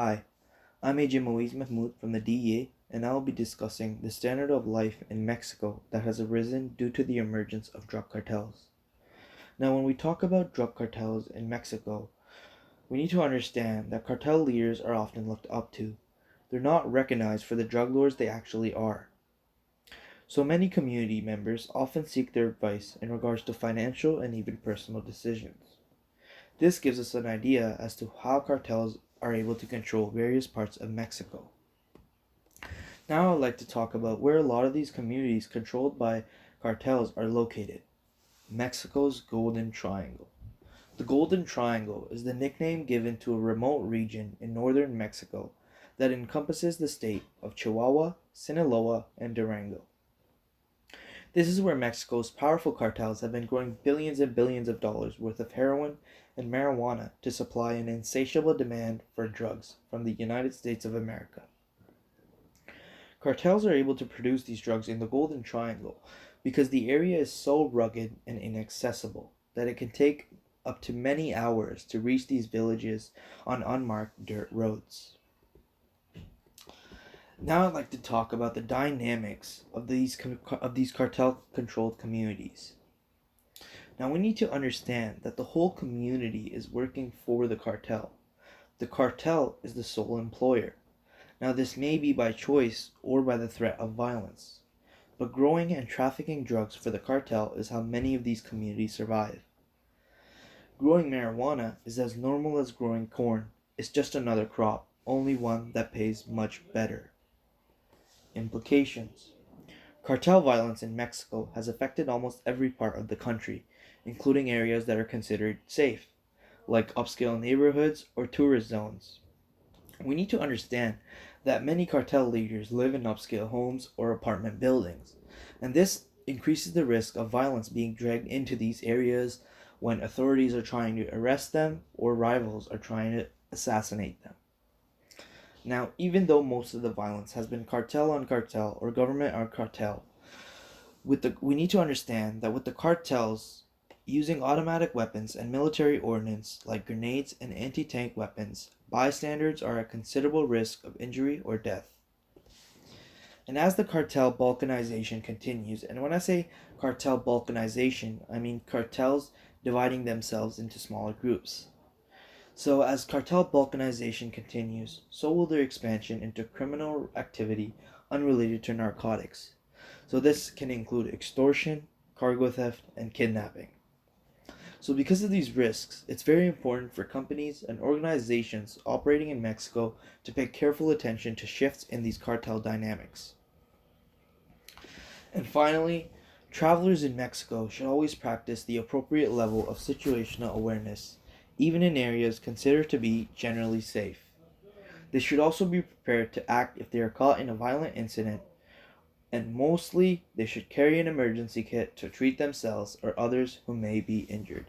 Hi, I'm Agent Moeez Mehmood from the DEA, and I will be discussing the standard of life in Mexico that has arisen due to the emergence of drug cartels. Now, when we talk about drug cartels in Mexico, we need to understand that cartel leaders are often looked up to. They're not recognized for the drug lords they actually are. So many community members often seek their advice in regards to financial and even personal decisions. This gives us an idea as to how cartels are able to control various parts of Mexico. Now I'd like to talk about where a lot of these communities controlled by cartels are located. Mexico's Golden Triangle. The Golden Triangle is the nickname given to a remote region in northern Mexico that encompasses the state of Chihuahua, Sinaloa, and Durango. This is where Mexico's powerful cartels have been growing billions and billions of dollars worth of heroin and marijuana to supply an insatiable demand for drugs from the United States of America. Cartels are able to produce these drugs in the Golden Triangle because the area is so rugged and inaccessible that it can take up to many hours to reach these villages on unmarked dirt roads. Now I'd like to talk about the dynamics of these cartel-controlled communities. Now we need to understand that the whole community is working for the cartel. The cartel is the sole employer. Now this may be by choice or by the threat of violence. But growing and trafficking drugs for the cartel is how many of these communities survive. Growing marijuana is as normal as growing corn. It's just another crop, only one that pays much better. Implications. Cartel violence in Mexico has affected almost every part of the country, including areas that are considered safe, like upscale neighborhoods or tourist zones. We need to understand that many cartel leaders live in upscale homes or apartment buildings, and this increases the risk of violence being dragged into these areas when authorities are trying to arrest them or rivals are trying to assassinate them. Now, even though most of the violence has been cartel on cartel or government on cartel, we need to understand that with the cartels using automatic weapons and military ordnance like grenades and anti-tank weapons, bystanders are at considerable risk of injury or death. And as the cartel balkanization continues, and when I say cartel balkanization, I mean cartels dividing themselves into smaller groups. So as cartel balkanization continues, so will their expansion into criminal activity unrelated to narcotics. So this can include extortion, cargo theft, and kidnapping. So because of these risks, it's very important for companies and organizations operating in Mexico to pay careful attention to shifts in these cartel dynamics. And finally, travelers in Mexico should always practice the appropriate level of situational awareness, even in areas considered to be generally safe. They should also be prepared to act if they are caught in a violent incident, and mostly they should carry an emergency kit to treat themselves or others who may be injured.